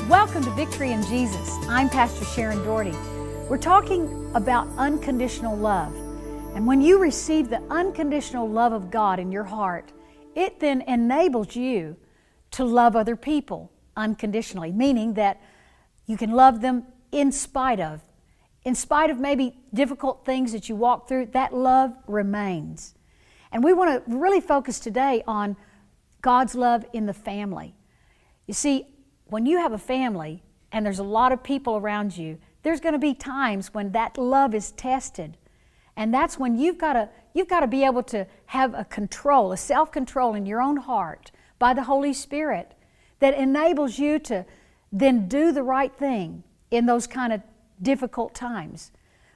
Welcome to Victory in Jesus. I'm Pastor Sharon Doherty. We're talking about unconditional love. And when you receive the unconditional love of God in your heart, it then enables you to love other people unconditionally, meaning that you can love them in spite of maybe difficult things that you walk through. That love remains. And we want to really focus today on God's love in the family. You see, when you have a family and there's a lot of people around you, there's going to be times when that love is tested. And that's when you've got to be able to have a control, a self-control in your own heart by the Holy Spirit that enables you to then do the right thing in those kind of difficult times.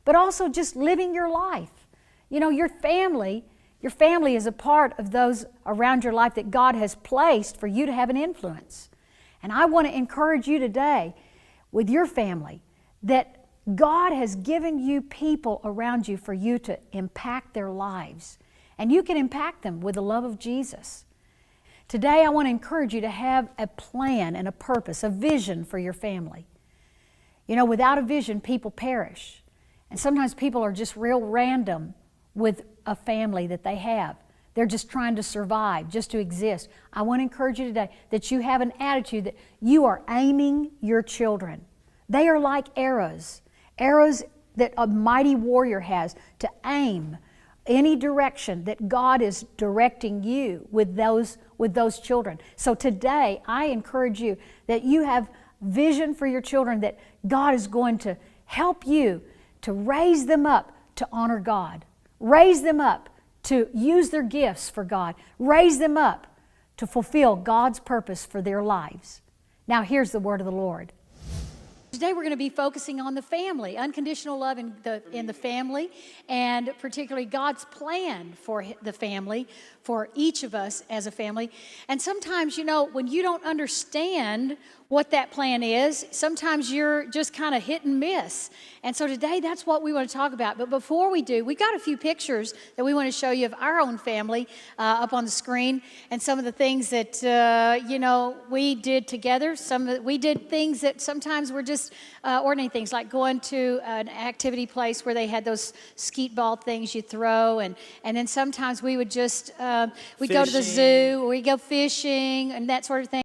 But also just living your life. You know, your family is a part of those around your life that God has placed for you to have an influence. And I want to encourage you today with your family that God has given you people around you for you to impact their lives. And you can impact them with the love of Jesus. Today I want to encourage you to have a plan and a purpose, a vision for your family. You know, without a vision, people perish. And sometimes people are just real random with a family that they have. They're just trying to survive, just to exist. I want to encourage you today that you have an attitude that you are aiming your children. They are like arrows that a mighty warrior has to aim any direction that God is directing you with those children. So today, I encourage you that you have vision for your children, that God is going to help you to raise them up to honor God. Raise them up to use their gifts for God. Raise them up to fulfill God's purpose for their lives. Now here's the word of the Lord. Today we're going to be focusing on the family, unconditional love in the family, and particularly God's plan for the family, for each of us as a family. And sometimes, you know, when you don't understand what that plan is, sometimes you're just kind of hit and miss. And so today that's what we want to talk about. But before we do, we've got a few pictures that we want to show you of our own family up on the screen, and some of the things that, you know, we did together. We did things that sometimes were just ordinary things, like going to an activity place where they had those skeet ball things you throw, and then sometimes we would just we'd go to the zoo, or we'd go fishing and that sort of thing.